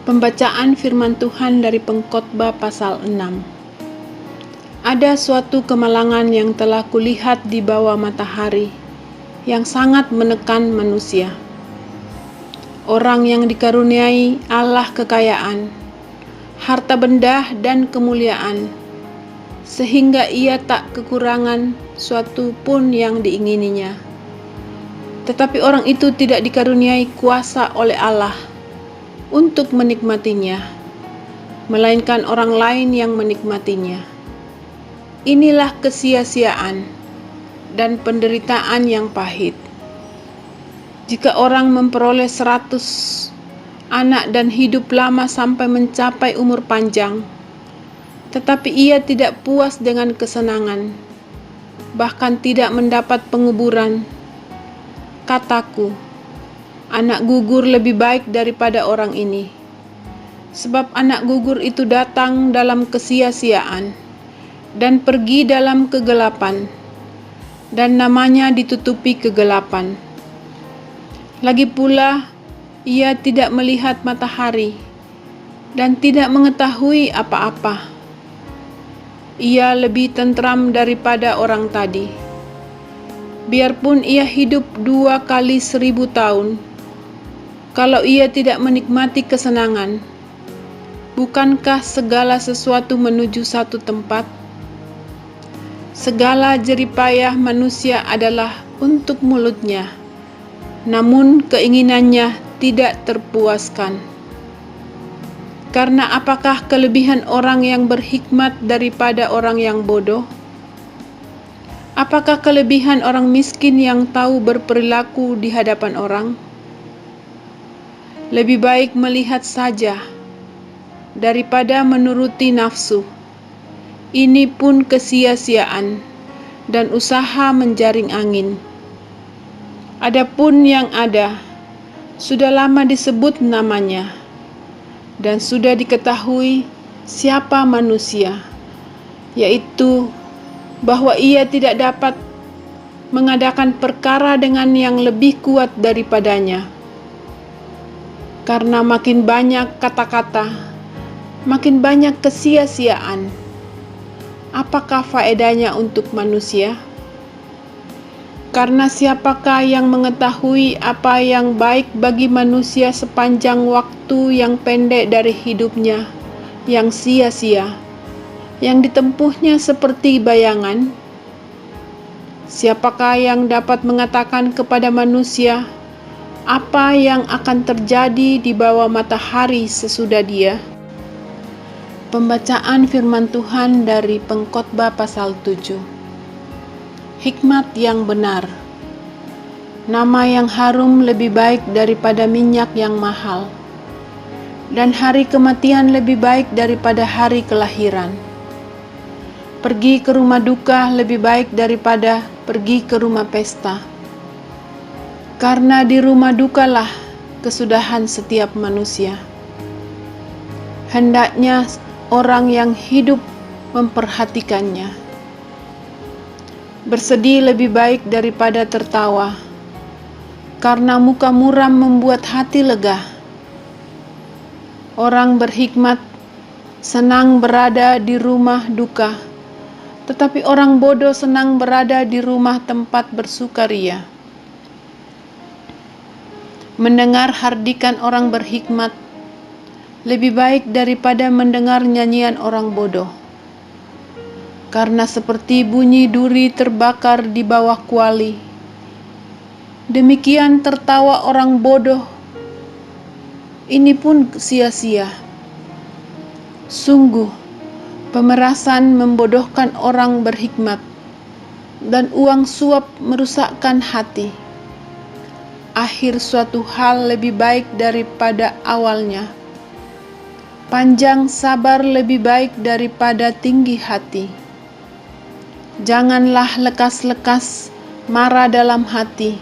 Pembacaan firman Tuhan dari Pengkhotbah pasal 6. Ada suatu kemalangan yang telah kulihat di bawah matahari, yang sangat menekan manusia. Orang yang dikaruniai Allah kekayaan, harta benda dan kemuliaan, sehingga ia tak kekurangan suatu pun yang diingininya. Tetapi orang itu tidak dikaruniai kuasa oleh Allah untuk menikmatinya, melainkan orang lain yang menikmatinya. Inilah kesia-siaan dan penderitaan yang pahit. Jika orang memperoleh 100 anak dan hidup lama sampai mencapai umur panjang, tetapi ia tidak puas dengan kesenangan, bahkan tidak mendapat penguburan, kataku, anak gugur lebih baik daripada orang ini. Sebab anak gugur itu datang dalam kesia-siaan dan pergi dalam kegelapan, dan namanya ditutupi kegelapan. Lagi pula, ia tidak melihat matahari dan tidak mengetahui apa-apa. Ia lebih tentram daripada orang tadi. Biarpun ia hidup 2 kali 1000 tahun, kalau ia tidak menikmati kesenangan, bukankah segala sesuatu menuju satu tempat? Segala jeripayah manusia adalah untuk mulutnya, namun keinginannya tidak terpuaskan. Karena apakah kelebihan orang yang berhikmat daripada orang yang bodoh? Apakah kelebihan orang miskin yang tahu berperilaku di hadapan orang? Lebih baik melihat saja daripada menuruti nafsu. Ini pun kesia-siaan dan usaha menjaring angin. Adapun yang ada, sudah lama disebut namanya, dan sudah diketahui siapa manusia, yaitu bahwa ia tidak dapat mengadakan perkara dengan yang lebih kuat daripadanya. Karena makin banyak kata-kata, makin banyak kesia-siaan. Apakah faedahnya untuk manusia? Karena siapakah yang mengetahui apa yang baik bagi manusia sepanjang waktu yang pendek dari hidupnya, yang sia-sia, yang ditempuhnya seperti bayangan? Siapakah yang dapat mengatakan kepada manusia apa yang akan terjadi di bawah matahari sesudah dia? Pembacaan firman Tuhan dari Pengkhotbah pasal 7. Hikmat yang benar. Nama yang harum lebih baik daripada minyak yang mahal, dan hari kematian lebih baik daripada hari kelahiran. Pergi ke rumah duka lebih baik daripada pergi ke rumah pesta. Karena di rumah dukalah kesudahan setiap manusia. Hendaknya orang yang hidup memperhatikannya. Bersedih lebih baik daripada tertawa, karena muka muram membuat hati lega. Orang berhikmat senang berada di rumah duka, tetapi orang bodoh senang berada di rumah tempat bersukaria. Mendengar hardikan orang berhikmat lebih baik daripada mendengar nyanyian orang bodoh. Karena seperti bunyi duri terbakar di bawah kuali, demikian tertawa orang bodoh. Ini pun sia-sia. Sungguh, pemerasan membodohkan orang berhikmat, dan uang suap merusakkan hati. Akhir suatu hal lebih baik daripada awalnya. Panjang sabar lebih baik daripada tinggi hati. Janganlah lekas-lekas marah dalam hati,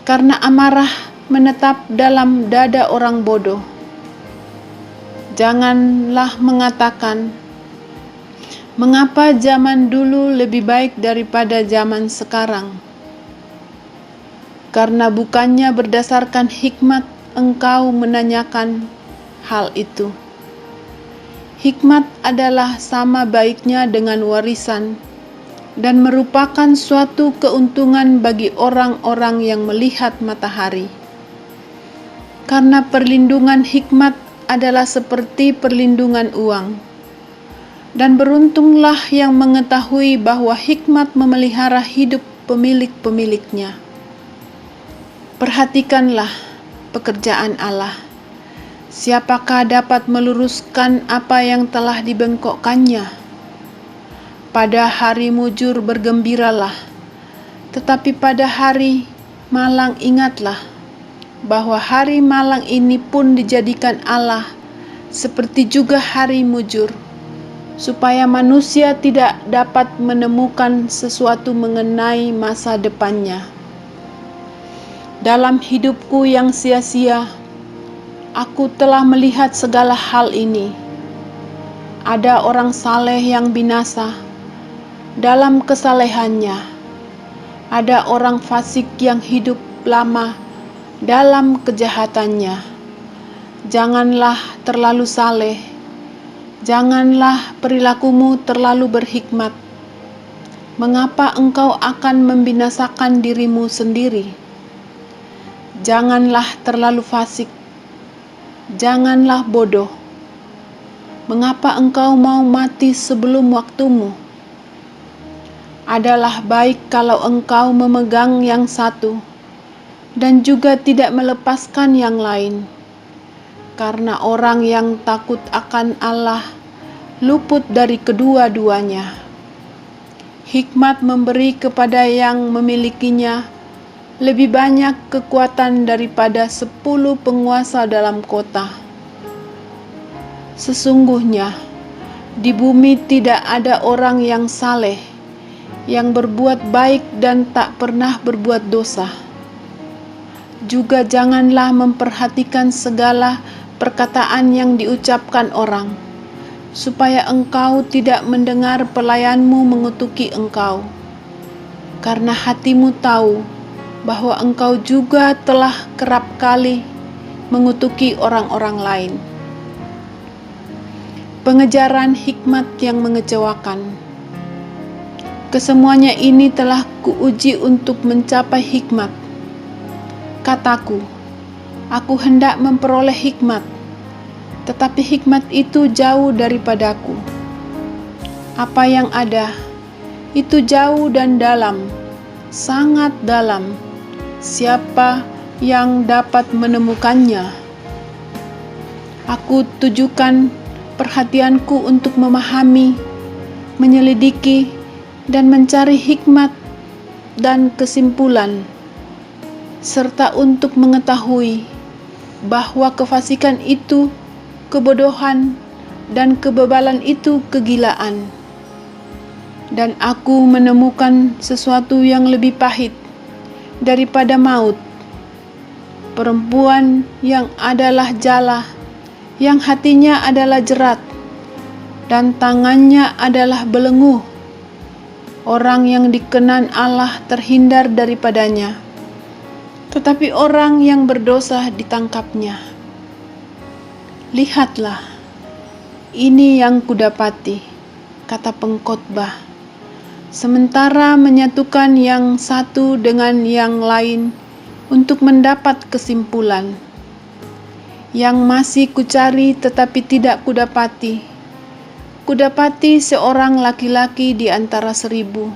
karena amarah menetap dalam dada orang bodoh. Janganlah mengatakan, mengapa zaman dulu lebih baik daripada zaman sekarang? Karena bukannya berdasarkan hikmat engkau menanyakan hal itu. Hikmat adalah sama baiknya dengan warisan dan merupakan suatu keuntungan bagi orang-orang yang melihat matahari. Karena perlindungan hikmat adalah seperti perlindungan uang. Dan beruntunglah yang mengetahui bahwa hikmat memelihara hidup pemilik-pemiliknya. Perhatikanlah pekerjaan Allah. Siapakah dapat meluruskan apa yang telah dibengkokkannya? Pada hari mujur bergembiralah, tetapi pada hari malang ingatlah bahwa hari malang ini pun dijadikan Allah seperti juga hari mujur, supaya manusia tidak dapat menemukan sesuatu mengenai masa depannya. Dalam hidupku yang sia-sia, aku telah melihat segala hal ini. Ada orang saleh yang binasa dalam kesalehannya. Ada orang fasik yang hidup lama dalam kejahatannya. Janganlah terlalu saleh, janganlah perilakumu terlalu berhikmat. Mengapa engkau akan membinasakan dirimu sendiri? Janganlah terlalu fasik, janganlah bodoh. Mengapa engkau mau mati sebelum waktumu? Adalah baik kalau engkau memegang yang satu dan juga tidak melepaskan yang lain, karena orang yang takut akan Allah luput dari kedua-duanya. Hikmat memberi kepada yang memilikinya lebih banyak kekuatan daripada 10 penguasa dalam kota. Sesungguhnya di bumi tidak ada orang yang saleh, yang berbuat baik dan tak pernah berbuat dosa. Juga janganlah memperhatikan segala perkataan yang diucapkan orang, supaya engkau tidak mendengar pelayanmu mengutuki engkau, karena hatimu tahu bahwa engkau juga telah kerap kali mengutuki orang-orang lain. Pengejaran hikmat yang mengecewakan. Kesemuanya ini telah kuuji untuk mencapai hikmat. Kataku, aku hendak memperoleh hikmat, tetapi hikmat itu jauh daripadaku. Apa yang ada, itu jauh dan dalam, sangat dalam. Siapa yang dapat menemukannya? Aku tujukan perhatianku untuk memahami, menyelidiki, dan mencari hikmat dan kesimpulan, serta untuk mengetahui bahwa kefasikan itu kebodohan dan kebebalan itu kegilaan. Dan aku menemukan sesuatu yang lebih pahit daripada maut, perempuan yang adalah jala, yang hatinya adalah jerat, dan tangannya adalah belenggu. Orang yang dikenan Allah terhindar daripadanya, tetapi orang yang berdosa ditangkapnya. Lihatlah, ini yang kudapati, kata pengkhotbah, sementara menyatukan yang satu dengan yang lain untuk mendapat kesimpulan. Yang masih kucari tetapi tidak kudapati. Kudapati seorang laki-laki di antara 1000,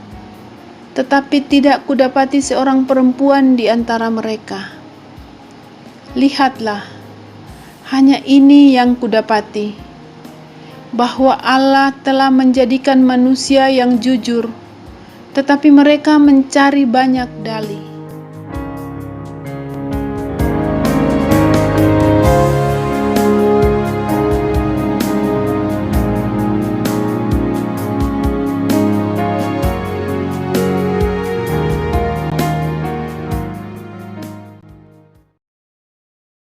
tetapi tidak kudapati seorang perempuan di antara mereka. Lihatlah, hanya ini yang kudapati, bahwa Allah telah menjadikan manusia yang jujur, tetapi mereka mencari banyak dalih.